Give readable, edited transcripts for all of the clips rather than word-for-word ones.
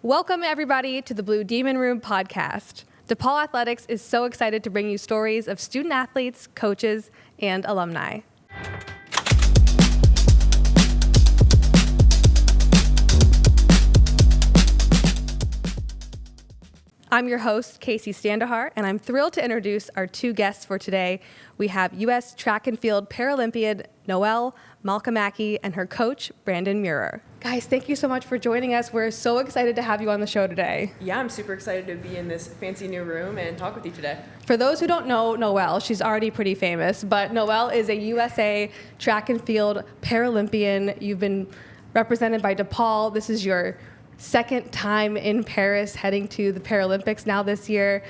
Welcome, everybody, to the Blue Demon Room podcast. DePaul Athletics is so excited to bring you stories of student athletes, coaches, and alumni. I'm your host, Casey Standahar, and I'm thrilled to introduce our two guests for today. We have U.S. track and field Paralympian Noelle Malkamaki and her coach, Brandon Murer. Guys, thank you so much for joining us. We're so excited to have you on the show today. Yeah, I'm super excited to be in this fancy new room and talk with you today. For those who don't know Noelle, she's already pretty famous, but Noelle is a USA track and field Paralympian. You've been represented by DePaul. This is your second time in Paris, heading to the Paralympics now this year,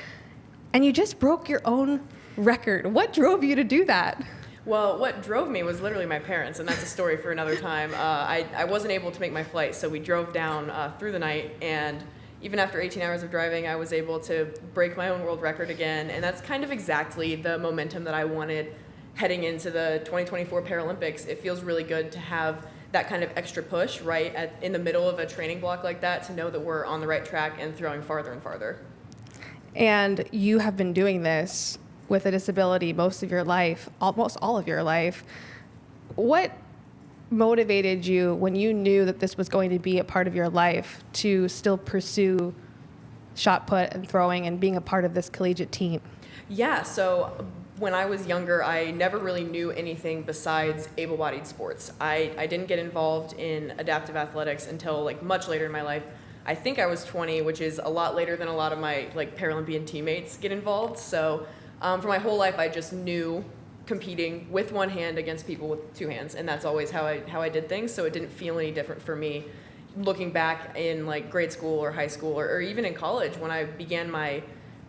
and you just broke your own record. What drove you to do that? Well, what drove me was literally my parents, and that's a story for another time. I wasn't able to make my flight, so we drove down through the night, and even after 18 hours of driving, I was able to break my own world record again, and that's kind of exactly the momentum that I wanted heading into the 2024 Paralympics. It feels really good to have that kind of extra push in the middle of a training block like that, to know that we're on the right track and throwing farther and farther. And you have been doing this with a disability most of your life, almost all of your life. What motivated you when you knew that this was going to be a part of your life to still pursue shot put and throwing and being a part of this collegiate team? Yeah, so when I was younger, I never really knew anything besides able-bodied sports. I didn't get involved in adaptive athletics until much later in my life. I think I was 20, which is a lot later than a lot of my Paralympian teammates get involved. So for my whole life, I just knew competing with one hand against people with two hands, and that's always how I did things. So it didn't feel any different for me looking back in grade school or high school or even in college when I began my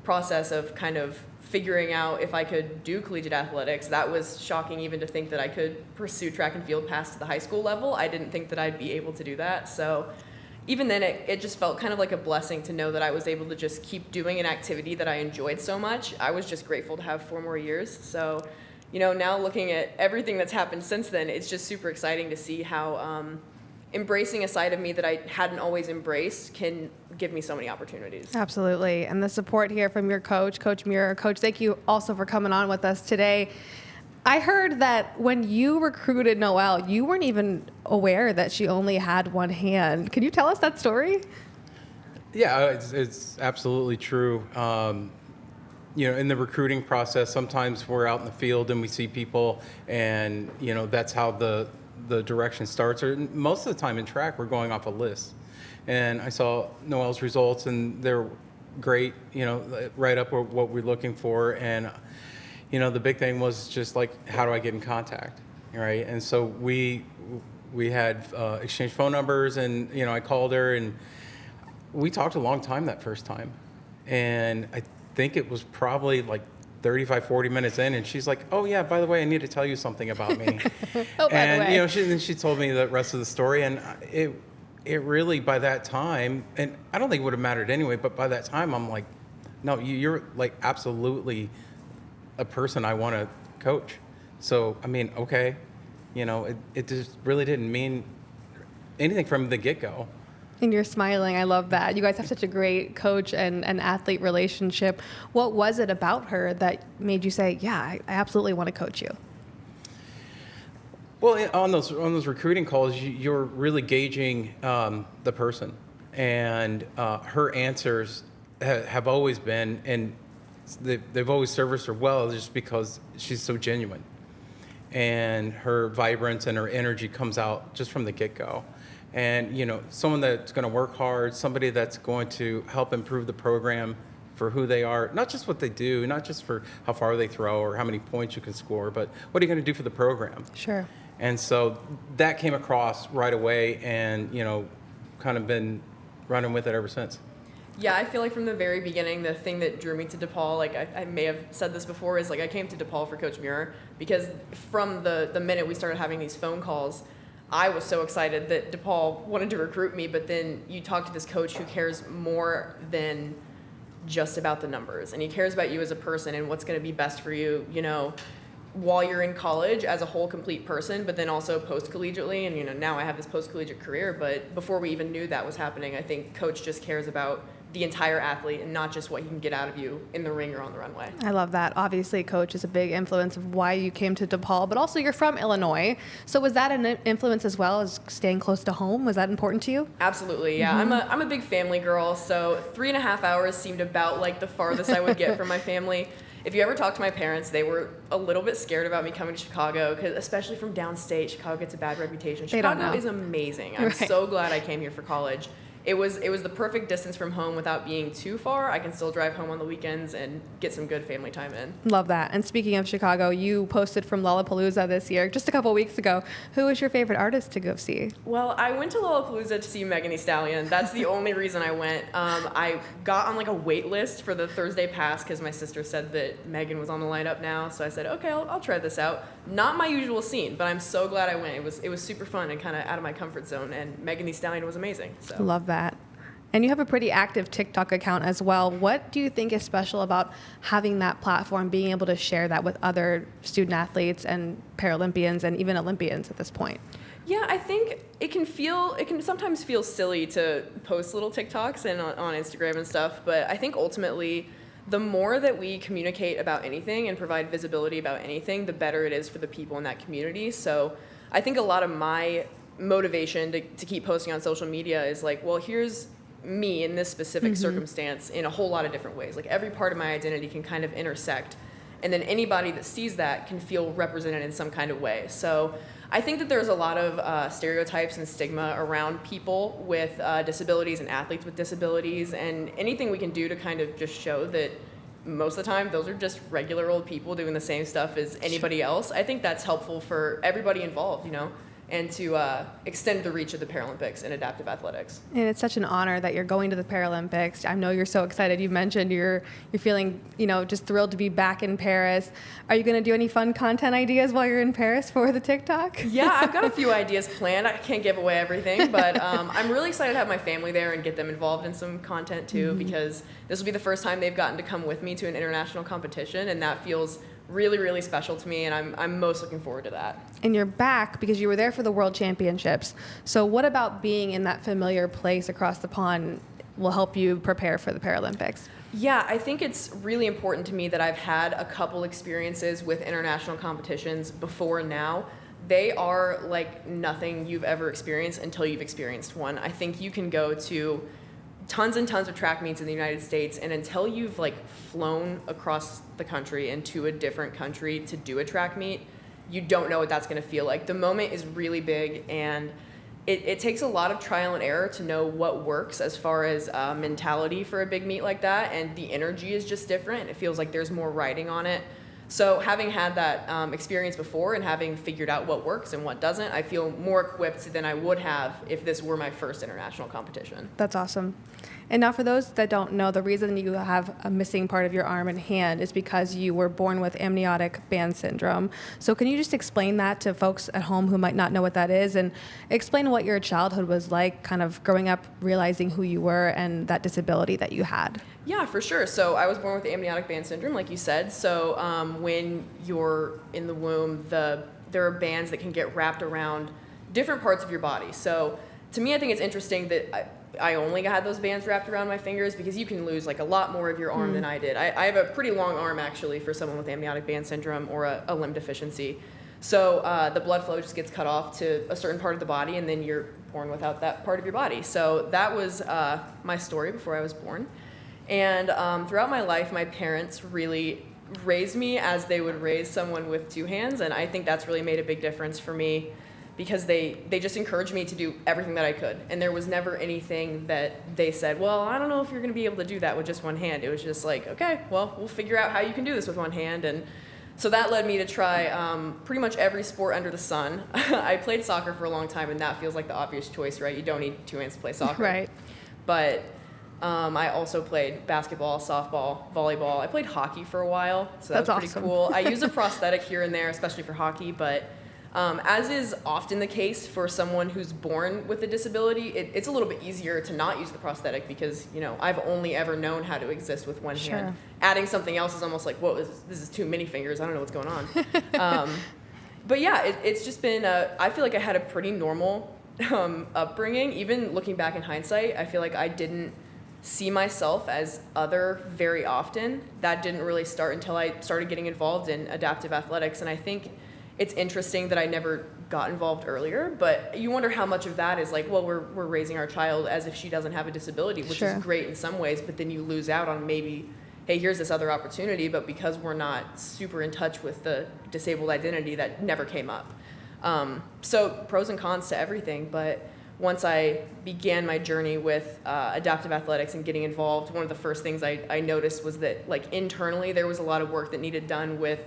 process of kind of figuring out if I could do collegiate athletics. That was shocking even to think that I could pursue track and field past the high school level. I didn't think that I'd be able to do that. So even then, it just felt kind of like a blessing to know that I was able to just keep doing an activity that I enjoyed so much. I was just grateful to have 4 more years. So, now looking at everything that's happened since then, it's just super exciting to see how embracing a side of me that I hadn't always embraced can give me so many opportunities. Absolutely. And the support here from your coach, Coach Murer. Coach, thank you also for coming on with us today. I heard that when you recruited Noelle, you weren't even aware that she only had one hand. Can you tell us that story? Yeah, it's absolutely true. In the recruiting process, sometimes we're out in the field and we see people, and that's how the direction starts. Or most of the time in track, we're going off a list. And I saw Noelle's results, and they're great. Right up what we're looking for. And the big thing was just how do I get in contact, right? And so we had exchanged phone numbers, and I called her, and we talked a long time that first time. And I think it was probably 35, 40 minutes in, and she's like, "Oh yeah, by the way, I need to tell you something about me." Oh, by the way. She told me the rest of the story, and it really, by that time, and I don't think it would have mattered anyway, but by that time I'm like, no, you're absolutely a person I want to coach. So okay, it just really didn't mean anything from the get-go. And you're smiling. I love that. You guys have such a great coach and athlete relationship. What was it about her that made you say, yeah, I absolutely want to coach you? Well, on those recruiting calls, you're really gauging the person, and her answers have always been, and they've always serviced her well, just because she's so genuine, and her vibrance and her energy comes out just from the get-go. And someone that's going to work hard, somebody that's going to help improve the program for who they are, not just what they do, not just for how far they throw or how many points you can score, but what are you going to do for the program? Sure. And so that came across right away, and kind of been running with it ever since. Yeah, I feel like from the very beginning, the thing that drew me to DePaul, I may have said this before, is I came to DePaul for Coach Murer, because from the minute we started having these phone calls, I was so excited that DePaul wanted to recruit me, but then you talk to this coach who cares more than just about the numbers, and he cares about you as a person and what's going to be best for you. while you're in college as a whole complete person, but then also post-collegiately. And, you know, now I have this post-collegiate career, but before we even knew that was happening, I think coach just cares about the entire athlete and not just what he can get out of you in the ring or on the runway. I love that. Obviously, coach is a big influence of why you came to DePaul, but also you're from Illinois. So was that an influence as well as staying close to home? Was that important to you? Absolutely, yeah. I'm a big family girl, so 3.5 hours seemed about like the farthest I would get from my family. If you ever talk to my parents, they were a little bit scared about me coming to Chicago, because especially from downstate, Chicago gets a bad reputation. They don't Chicago know. is amazing. I'm Right. so glad I came here for college. It was the perfect distance from home without being too far. I can still drive home on the weekends and get some good family time in. Love that. And speaking of Chicago, you posted from Lollapalooza this year, just a couple weeks ago. Who was your favorite artist to go see? Well, I went to Lollapalooza to see Megan Thee Stallion. That's the only reason I went. I got on like a wait list for the Thursday pass because my sister said that Megan was on the lineup now. So I said, okay, I'll try this out. Not my usual scene, but I'm so glad I went. It was super fun and kind of out of my comfort zone. And Megan Thee Stallion was amazing. So. Love that. And you have a pretty active TikTok account as well. What do you think is special about having that platform, being able to share that with other student athletes and Paralympians and even Olympians at this point? Yeah, I think it can sometimes feel silly to post little TikToks and on Instagram and stuff, but I think ultimately the more that we communicate about anything and provide visibility about anything, the better it is for the people in that community. So I think a lot of my motivation to keep posting on social media is like, well, here's me in this specific circumstance in a whole lot of different ways. Like every part of my identity can kind of intersect, and then anybody that sees that can feel represented in some kind of way. So I think that there's a lot of stereotypes and stigma around people with disabilities and athletes with disabilities, and anything we can do to kind of just show that most of the time those are just regular old people doing the same stuff as anybody else. I think that's helpful for everybody involved, you know, and to extend the reach of the Paralympics and adaptive athletics. And it's such an honor that you're going to the Paralympics. I know you're so excited. You mentioned you're feeling, you know, just thrilled to be back in Paris. Are you going to do any fun content ideas while you're in Paris for the TikTok? Yeah, I've got a few ideas planned. I can't give away everything, but I'm really excited to have my family there and get them involved in some content too, because this will be the first time they've gotten to come with me to an international competition, and that feels really, really special to me, and I'm most looking forward to that. And you're back because you were there for the World Championships. So what about being in that familiar place across the pond will help you prepare for the Paralympics? Yeah, I think it's really important to me that I've had a couple experiences with international competitions before now. They are like nothing you've ever experienced until you've experienced one. I think you can go to tons and tons of track meets in the United States, and until you've like flown across the country into a different country to do a track meet, you don't know what that's going to feel like. The moment is really big, and it takes a lot of trial and error to know what works as far as mentality for a big meet like that, and the energy is just different. It feels like there's more riding on it. So having had that experience before and having figured out what works and what doesn't, I feel more equipped than I would have if this were my first international competition. That's awesome. And now for those that don't know, the reason you have a missing part of your arm and hand is because you were born with amniotic band syndrome. So can you just explain that to folks at home who might not know what that is, and explain what your childhood was like, kind of growing up, realizing who you were and that disability that you had? Yeah, for sure. So I was born with amniotic band syndrome, like you said. So when you're in the womb, there are bands that can get wrapped around different parts of your body. So to me, I think it's interesting that I only had those bands wrapped around my fingers, because you can lose like a lot more of your arm than I did. I have a pretty long arm actually for someone with amniotic band syndrome or a limb deficiency. So the blood flow just gets cut off to a certain part of the body, and then you're born without that part of your body. So that was my story before I was born. And throughout my life, my parents really raised me as they would raise someone with two hands, and I think that's really made a big difference for me, because they just encouraged me to do everything that I could. And there was never anything that they said, well, I don't know if you're gonna be able to do that with just one hand. It was just like, okay, well, we'll figure out how you can do this with one hand. And so that led me to try pretty much every sport under the sun. I played soccer for a long time, and that feels like the obvious choice, right? You don't need two hands to play soccer. Right. But I also played basketball, softball, volleyball. I played hockey for a while, so that That's was pretty awesome. cool. I use a prosthetic here and there, especially for hockey, but As is often the case for someone who's born with a disability, it's a little bit easier to not use the prosthetic because, I've only ever known how to exist with one hand. Adding something else is almost like, whoa, this is too many fingers. I don't know what's going on. But yeah, it's just been, I feel like I had a pretty normal upbringing. Even looking back in hindsight, I feel like I didn't see myself as other very often. That didn't really start until I started getting involved in adaptive athletics. And I think it's interesting that I never got involved earlier, but you wonder how much of that is like, well, we're raising our child as if she doesn't have a disability, which is great in some ways, but then you lose out on maybe, hey, here's this other opportunity, but because we're not super in touch with the disabled identity, that never came up. So pros and cons to everything, but once I began my journey with adaptive athletics and getting involved, one of the first things I noticed was that, like, internally there was a lot of work that needed done with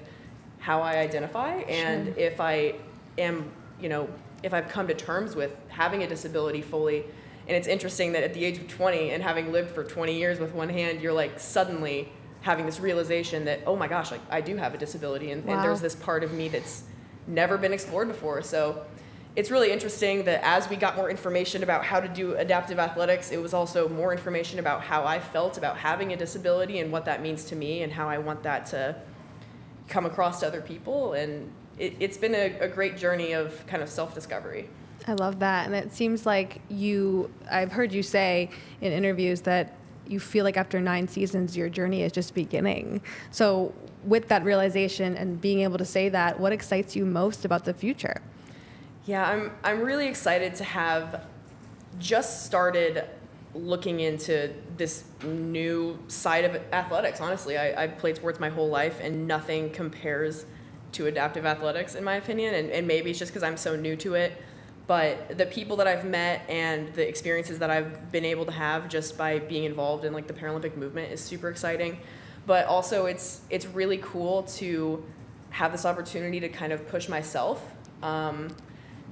how I identify and if I am, if I've come to terms with having a disability fully. And it's interesting that at the age of 20 and having lived for 20 years with one hand, you're like suddenly having this realization that, oh my gosh, like I do have a disability and there's this part of me that's never been explored before. So it's really interesting that as we got more information about how to do adaptive athletics, it was also more information about how I felt about having a disability and what that means to me and how I want that to come across to other people. And it's been a great journey of kind of self-discovery. I love that. And it seems like I've heard you say in interviews that you feel like after 9 seasons, your journey is just beginning. So with that realization and being able to say that, what excites you most about the future? Yeah, I'm really excited to have just started looking into this new side of athletics. Honestly, I've played sports my whole life and nothing compares to adaptive athletics in my opinion. And maybe it's just because I'm so new to it, but the people that I've met and the experiences that I've been able to have just by being involved in like the Paralympic movement is super exciting. But also it's really cool to have this opportunity to kind of push myself.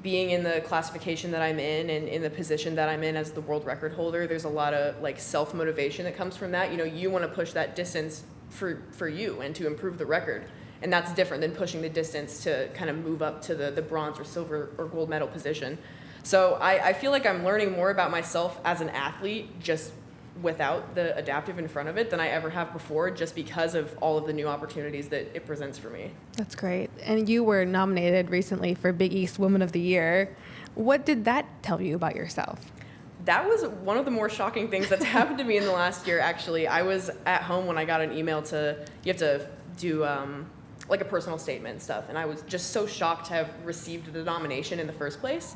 Being in the classification that I'm in and in the position that I'm in as the world record holder, there's a lot of like self-motivation that comes from that. You want to push that distance for you and to improve the record. And that's different than pushing the distance to kind of move up to the bronze or silver or gold medal position. So I feel like I'm learning more about myself as an athlete just without the adaptive in front of it than I ever have before, just because of all of the new opportunities that it presents for me. That's great. And you were nominated recently for Big East Woman of the Year. What did that tell you about yourself? That was one of the more shocking things that's happened to me in the last year, actually. I was at home when I got an email you have to do like a personal statement and stuff, and I was just so shocked to have received the nomination in the first place.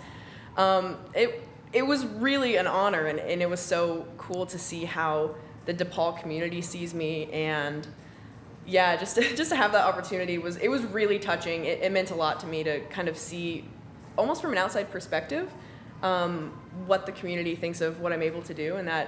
It was really an honor, and it was so cool to see how the DePaul community sees me, and yeah, just to have that opportunity was really touching. It meant a lot to me to kind of see, almost from an outside perspective, what the community thinks of what I'm able to do, and that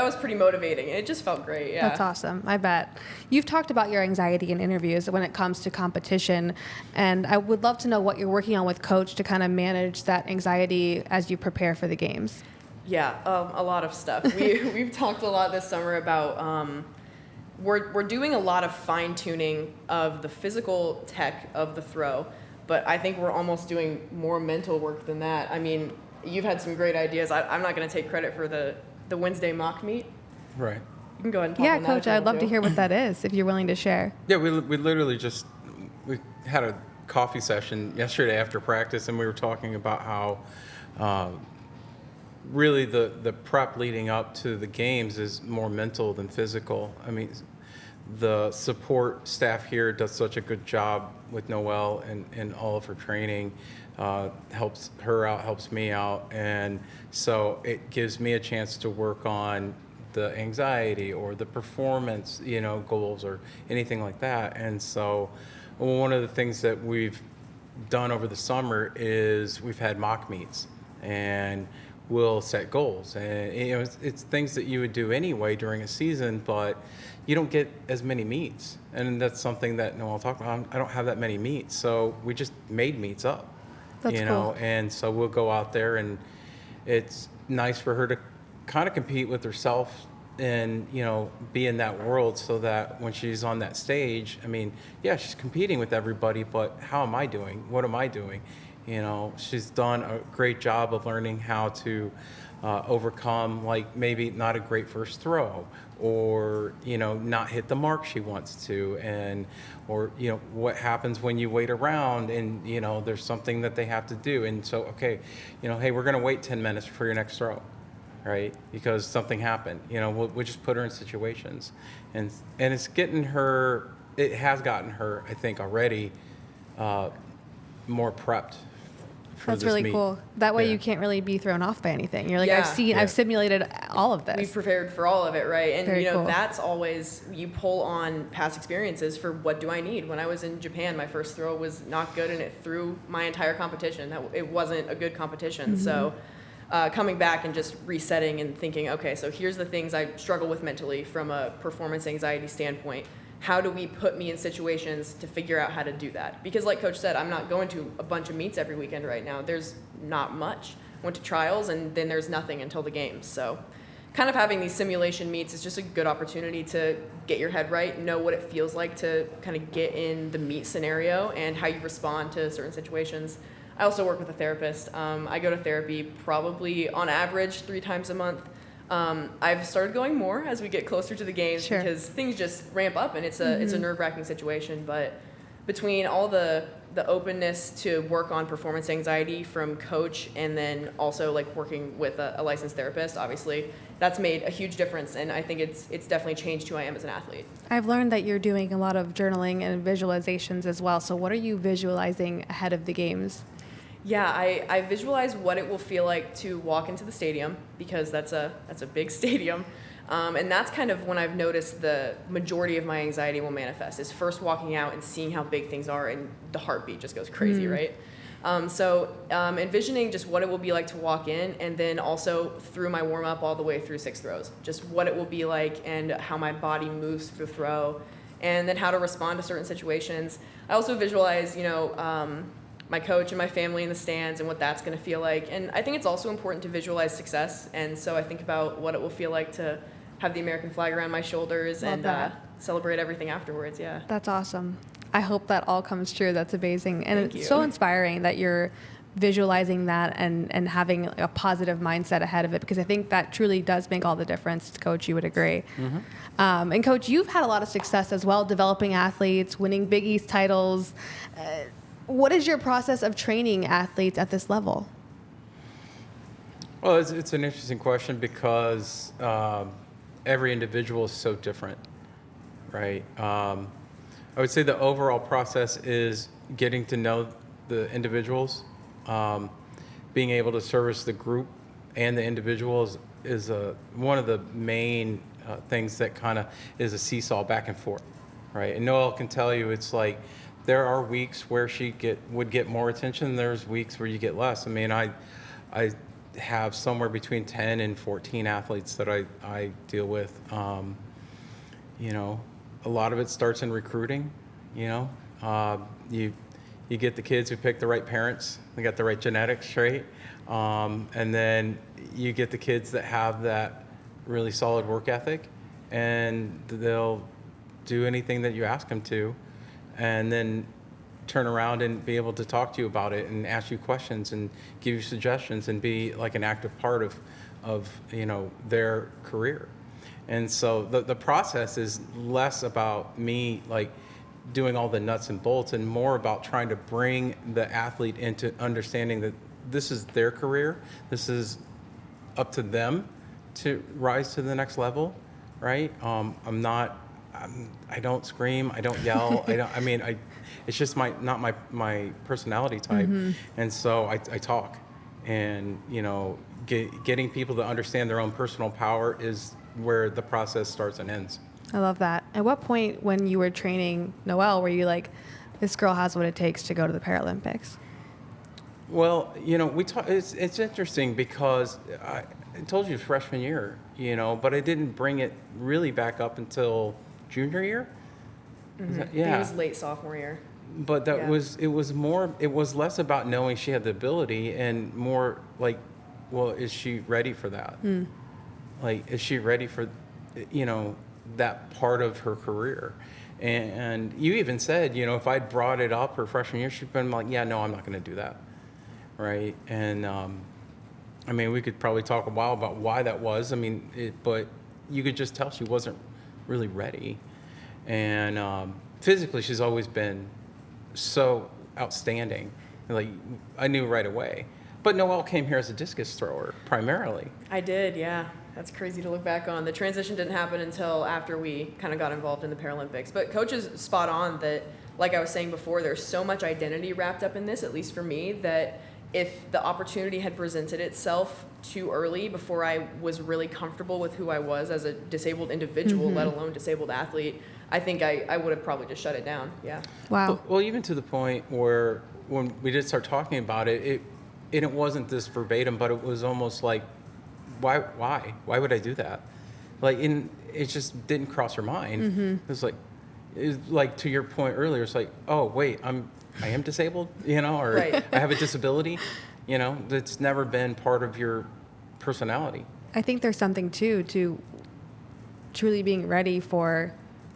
was pretty motivating. It just felt great. Yeah, that's awesome. I bet. You've talked about your anxiety in interviews when it comes to competition, and I would love to know what you're working on with Coach to kind of manage that anxiety as you prepare for the games. Yeah, a lot of stuff. We've talked a lot this summer about we're doing a lot of fine tuning of the physical tech of the throw, but I think we're almost doing more mental work than that. I mean, you've had some great ideas. I'm not going to take credit for the Wednesday mock meet. Right. You can go ahead and talk Yeah, on that. Coach, I'd love to hear what that is, if you're willing to share. Yeah, we literally we had a coffee session yesterday after practice, and we were talking about how really the prep leading up to the games is more mental than physical. I mean, the support staff here does such a good job with Noelle and all of her training. Helps her out, helps me out, and so it gives me a chance to work on the anxiety or the performance, goals or anything like that. And so one of the things that we've done over the summer is we've had mock meets, and we'll set goals, and it's things that you would do anyway during a season, but you don't get as many meets, and that's something that Noelle talked about. I don't have that many meets, so we just made meets up. That's cool. And so we'll go out there, and it's nice for her to kind of compete with herself and, you know, be in that world so that when she's on that stage, I mean, yeah, she's competing with everybody, but how am I doing? What am I doing? You know, she's done a great job of learning how to overcome, like, maybe not a great first throw, or, you know, not hit the mark she wants to, and, or, you know, what happens when you wait around and, you know, there's something that they have to do. And so, okay, you know, hey, we're going to wait 10 minutes for your next throw, right? Because something happened. You know, we'll just put her in situations. And it's getting her, it has gotten her, I think, already more prepped for That's this really meet. cool. That way Yeah. you can't really be thrown off by anything. You're like, Yeah. I've simulated all of We this. prepared for all of it, right? And Very you know, cool. that's always, you pull on past experiences for what do I need. When I was in Japan, my first throw was not good, and it threw my entire competition. It wasn't a good competition. So coming back and just resetting and thinking, okay, so here's the things I struggle with mentally from a performance anxiety standpoint. How do we put me in situations to figure out how to do that? Because like Coach said, I'm not going to a bunch of meets every weekend right now. There's not much. Went to trials, and then there's nothing until the games. So kind of having these simulation meets is just a good opportunity to get your head right, know what it feels like to kind of get in the meet scenario and how you respond to certain situations. I also work with a therapist. I go to therapy probably on average 3 times a month. I've started going more as we get closer to the games Sure. because things just ramp up, and it's a nerve-wracking situation. But between all the openness to work on performance anxiety from coach, and then also like working with a licensed therapist, obviously that's made a huge difference, and I think it's definitely changed who I am as an athlete. I've learned that you're doing a lot of journaling and visualizations as well. So what are you visualizing ahead of the games? Yeah, I visualize what it will feel like to walk into the stadium, because that's a big stadium. And that's kind of when I've noticed the majority of my anxiety will manifest, is first walking out and seeing how big things are, and the heartbeat just goes crazy, right? So envisioning just what it will be like to walk in, and then also through my warm-up all the way through 6 throws, just what it will be like and how my body moves through the throw, and then how to respond to certain situations. I also visualize, my coach and my family in the stands and what that's going to feel like. And I think it's also important to visualize success. And so I think about what it will feel like to have the American flag around my shoulders. Love And that. celebrate everything afterwards. Yeah. That's awesome. I hope that all comes true. That's amazing. And Thank it's you. so inspiring that you're visualizing that and having a positive mindset ahead of it, because I think that truly does make all the difference. Coach, you would agree. And Coach, you've had a lot of success as well, developing athletes, winning Big East titles. What is your process of training athletes at this level? Well, it's an interesting question because every individual is so different, right? I would say the overall process is getting to know the individuals, being able to service the group and the individuals is one of the main things that kind of is a seesaw back and forth, right? And Noelle can tell you, it's like there are weeks where she would get more attention. There's weeks where you get less. I mean, I have somewhere between 10 and 14 athletes that I deal with. A lot of it starts in recruiting. You get the kids who pick the right parents, they got the right genetics, right? And then you get the kids that have that really solid work ethic, and they'll do anything that you ask them to, and then turn around and be able to talk to you about it and ask you questions and give you suggestions and be like an active part of their career. And so the process is less about me like doing all the nuts and bolts, and more about trying to bring the athlete into understanding that this is their career. This is up to them to rise to the next level, right? I don't scream, I don't yell, it's just not my personality type. And so I talk, and getting people to understand their own personal power is where the process starts and ends. I love that. At what point when you were training Noelle were you like, this girl has what it takes to go to the Paralympics? Well, it's interesting because I told you freshman year, but I didn't bring it really back up until junior year. I think it was late sophomore year. But it was less about knowing she had the ability and more like, well, is she ready for that? Like, is she ready for that part of her career. And you even said, if I'd brought it up her freshman year, she'd been like, yeah, no, I'm not going to do that. Right. And, we could probably talk a while about why that was. But you could just tell she wasn't really ready. And physically, she's always been so outstanding. Like, I knew right away. But Noelle came here as a discus thrower, primarily. I did, yeah. That's crazy to look back on. The transition didn't happen until after we kind of got involved in the Paralympics. But Coach is spot on that, like I was saying before, there's so much identity wrapped up in this, at least for me, that if the opportunity had presented itself too early before I was really comfortable with who I was as a disabled individual, let alone disabled athlete, I think I would have probably just shut it down. Yeah. Wow. Well, even to the point where when we did start talking about it, it wasn't this verbatim, but it was almost like, why would I do that? Like, it just didn't cross her mind. It was like to your point earlier, it's like, oh wait, I am disabled, or Right. I have a disability, that's never been part of your personality. I think there's something too to truly being ready for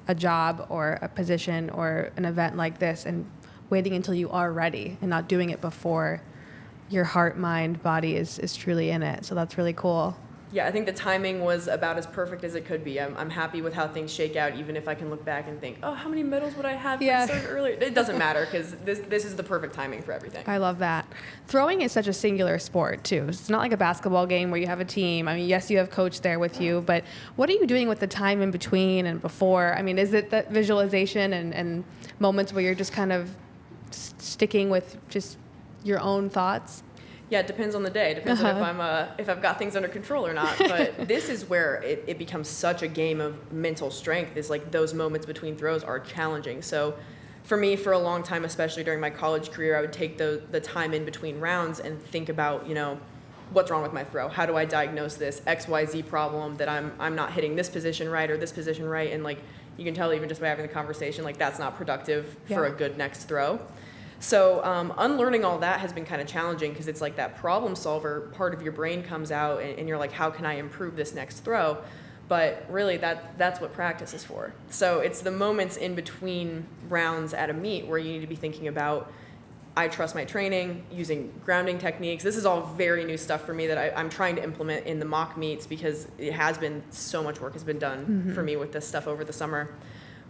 a job or a position or an event like this and waiting until you are ready and not doing it before your heart, mind, body is truly in it. So that's really cool. Yeah, I think the timing was about as perfect as it could be. I'm happy with how things shake out, even if I can look back and think, oh, how many medals would I have if I started earlier? It doesn't matter, because this is the perfect timing for everything. I love that. Throwing is such a singular sport, too. It's not like a basketball game where you have a team. Yes, you have coach there with you, but what are you doing with the time in between and before? Is it that visualization and moments where you're just kind of sticking with just your own thoughts? Yeah, it depends on the day. It depends on if I've got things under control or not. But this is where it becomes such a game of mental strength. Is like those moments between throws are challenging. So for me, for a long time, especially during my college career, I would take the time in between rounds and think about, what's wrong with my throw? How do I diagnose this XYZ problem that I'm not hitting this position right or this position right? And like you can tell even just by having the conversation, like that's not productive for a good next throw. So unlearning all that has been kind of challenging, because it's like that problem solver part of your brain comes out and you're like, how can I improve this next throw? But really that's what practice is for. So it's the moments in between rounds at a meet where you need to be thinking about, I trust my training, using grounding techniques. This is all very new stuff for me that I'm trying to implement in the mock meets, because it has been so much work has been done for me with this stuff over the summer.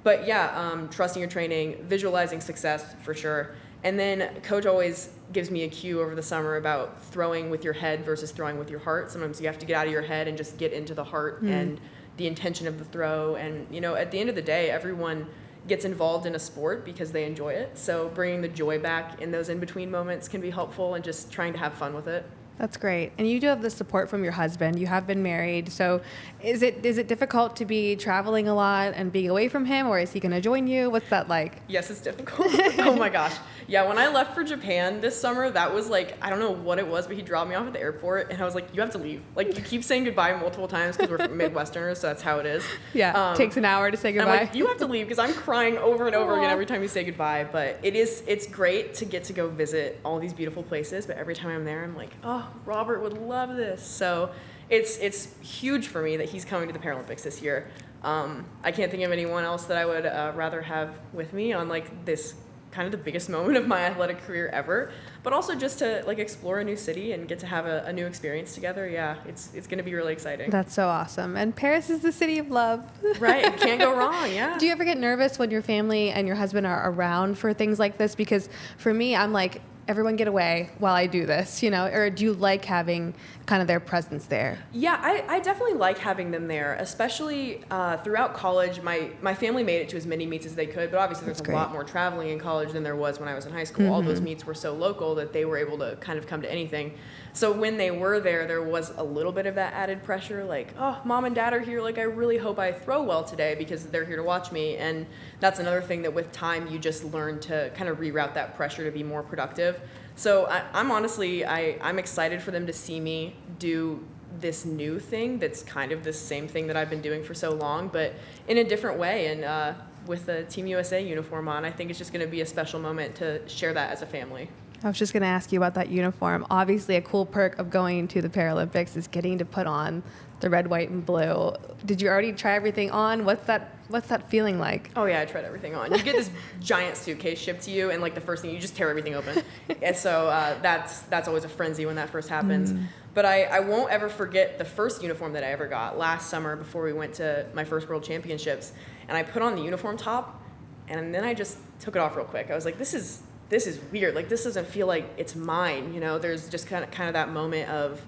But yeah, trusting your training, visualizing success for sure. And then coach always gives me a cue over the summer about throwing with your head versus throwing with your heart. Sometimes you have to get out of your head and just get into the heart and the intention of the throw. And, at the end of the day, everyone gets involved in a sport because they enjoy it. So bringing the joy back in those in-between moments can be helpful, and just trying to have fun with it. That's great. And you do have the support from your husband. You have been married. So is it difficult to be traveling a lot and being away from him, or is he going to join you? What's that like? Yes, it's difficult. Oh my gosh. Yeah, when I left for Japan this summer, that was like, I don't know what it was, but he dropped me off at the airport and I was like, you have to leave. Like, you keep saying goodbye multiple times because we're Midwesterners, so that's how it is. Yeah, takes an hour to say goodbye. I'm like, you have to leave, because I'm crying over and over again every time you say goodbye. But it's great to get to go visit all these beautiful places, but every time I'm there, I'm like, oh, Robert would love this. So it's huge for me that he's coming to the Paralympics this year. I can't think of anyone else that I would rather have with me on like this kind of the biggest moment of my athletic career ever, but also just to like explore a new city and get to have a new experience together. Yeah, it's going to be really exciting. That's so awesome. And Paris is the city of love. Right, can't go wrong. Yeah. Do you ever get nervous when your family and your husband are around for things like this? Because for me, I'm like, everyone get away while I do this, or do you like having kind of their presence there? Yeah, I definitely like having them there, especially throughout college. My family made it to as many meets as they could, but obviously there's a lot more traveling in college than there was when I was in high school. All those meets were so local that they were able to kind of come to anything. So when they were there was a little bit of that added pressure, like, oh, mom and dad are here, like I really hope I throw well today because they're here to watch me. And that's another thing that with time you just learn to kind of reroute that pressure to be more productive. So I'm honestly, I'm excited for them to see me do this new thing that's kind of the same thing that I've been doing for so long, but in a different way. And with the Team USA uniform on, I think it's just going to be a special moment to share that as a family. I was just going to ask you about that uniform. Obviously, a cool perk of going to the Paralympics is getting to put on the red, white, and blue. Did you already try everything on? What's that feeling like? Oh yeah, I tried everything on. You get this giant suitcase shipped to you, and like the first thing, you just tear everything open. And so that's always a frenzy when that first happens. But I won't ever forget the first uniform that I ever got last summer before we went to my first World Championships. And I put on the uniform top, and then I just took it off real quick. I was like, this is weird. Like, this doesn't feel like it's mine. You know, there's just kind of that moment of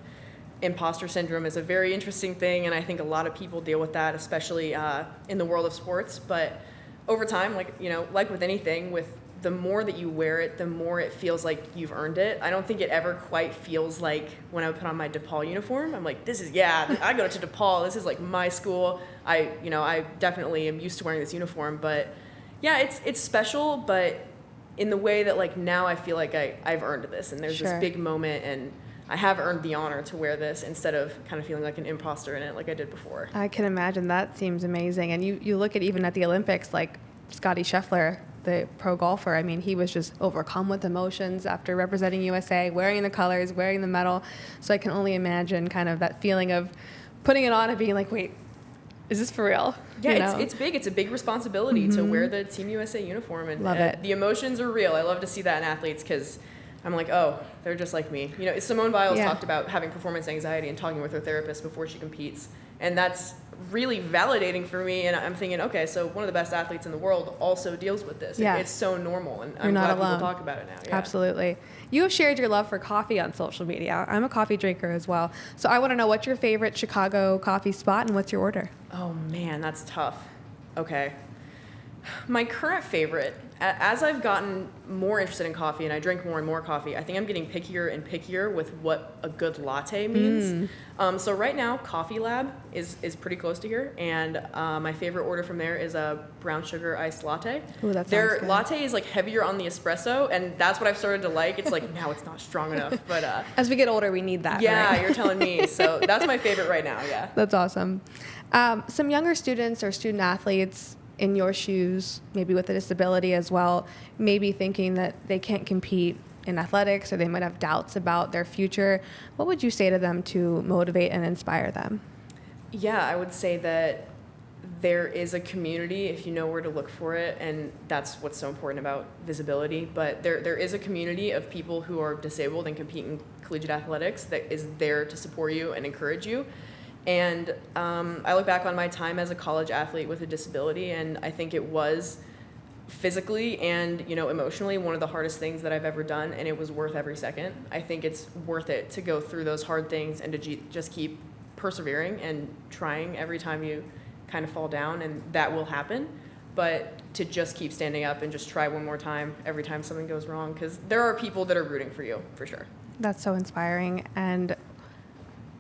imposter syndrome is a very interesting thing, and I think a lot of people deal with that, especially in the world of sports. But over time, like with anything, with the more that you wear it, the more it feels like you've earned it. I don't think it ever quite feels like when I put on my DePaul uniform, I'm like, I go to DePaul. This is like my school. I definitely am used to wearing this uniform, but yeah, it's special, but in the way that like now I feel like I've earned this, and there's Sure. this big moment, and I have earned the honor to wear this instead of kind of feeling like an imposter in it like I did before. I can imagine. That seems amazing. And you look at even at the Olympics, like Scotty Scheffler, the pro golfer. I mean, he was just overcome with emotions after representing USA, wearing the colors, wearing the medal. So I can only imagine kind of that feeling of putting it on and being like, wait, is this for real? Yeah, it's big. It's a big responsibility to wear the Team USA uniform. And Love it. The emotions are real. I love to see that in athletes because I'm like, oh, they're just like me. You know, Simone Biles talked about having performance anxiety and talking with her therapist before she competes. And that's really validating for me. And I'm thinking, okay, so one of the best athletes in the world also deals with this. Yeah. It's so normal. And You're I'm not glad alone. people talk about it now. Yeah. Absolutely. You have shared your love for coffee on social media. I'm a coffee drinker as well. So I want to know, what's your favorite Chicago coffee spot and what's your order? Oh man, that's tough. Okay. My current favorite, as I've gotten more interested in coffee and I drink more and more coffee, I think I'm getting pickier and pickier with what a good latte means. So right now, Coffee Lab is pretty close to here, and my favorite order from there is a brown sugar iced latte. Ooh, that Their sounds good. latte is like heavier on the espresso, and that's what I've started to like. It's like, now it's not strong enough, but As we get older, we need that. yeah, right? you're telling me. So that's my favorite right now, yeah. That's awesome. Some younger students or student athletes in your shoes, maybe with a disability as well, maybe thinking that they can't compete in athletics, or they might have doubts about their future. What would you say to them to motivate and inspire them? Yeah, I would say that there is a community if you know where to look for it, and that's what's so important about visibility. But there is a community of people who are disabled and compete in collegiate athletics that is there to support you and encourage you. And I look back on my time as a college athlete with a disability, and I think it was physically and emotionally one of the hardest things that I've ever done, and it was worth every second. I think it's worth it to go through those hard things and to just keep persevering and trying every time you kind of fall down, and that will happen. But to just keep standing up and just try one more time every time something goes wrong, because there are people that are rooting for you, for sure. That's so inspiring. And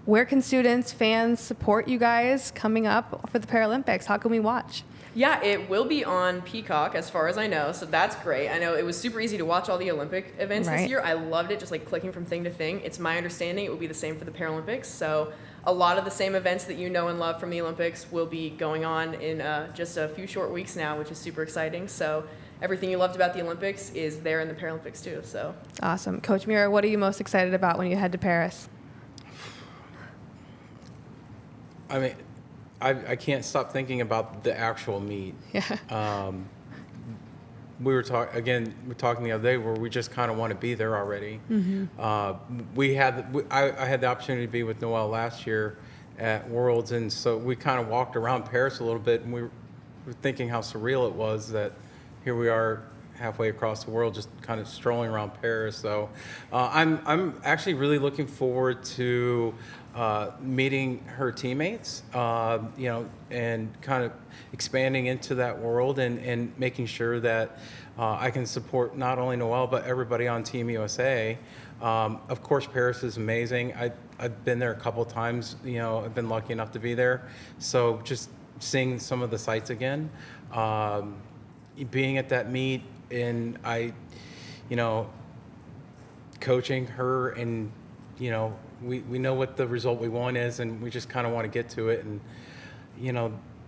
where can students, fans support you guys coming up for the Paralympics? How can we watch? Yeah, it will be on Peacock as far as I know, so that's great. I know it was super easy to watch all the Olympic events Right. this year. I loved it, just like clicking from thing to thing. It's my understanding it will be the same for the Paralympics, so a lot of the same events that you know and love from the Olympics will be going on in just a few short weeks now, which is super exciting. So everything you loved about the Olympics is there in the Paralympics too. So Awesome. Coach Murer, what are you most excited about when you head to Paris? I mean, I can't stop thinking about the actual meet. Yeah. We were talking the other day where we just kind of want to be there already. I had the opportunity to be with Noelle last year at Worlds, and so we kind of walked around Paris a little bit, and we were thinking how surreal it was that here we are halfway across the world just kind of strolling around Paris. So I'm actually really looking forward to meeting her teammates, and kind of expanding into that world and making sure that I can support not only Noelle, but everybody on Team USA. Of course, Paris is amazing. I've been there a couple of times, I've been lucky enough to be there. So just seeing some of the sights again, being at that meet, and coaching her, and, we know what the result we want is, and we just kind of want to get to it. And,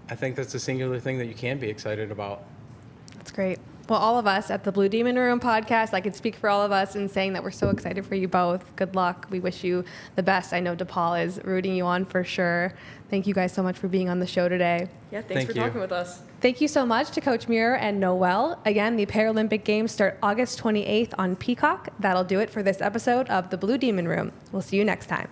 I think that's a singular thing that you can be excited about. That's great. Well, all of us at the Blue Demon Room podcast, I could speak for all of us in saying that we're so excited for you both. Good luck. We wish you the best. I know DePaul is rooting you on for sure. Thank you guys so much for being on the show today. Yeah, thanks Thank for you. talking with us. Thank you so much to Coach Murer and Noelle. Again, the Paralympic Games start August 28th on Peacock. That'll do it for this episode of the Blue Demon Room. We'll see you next time.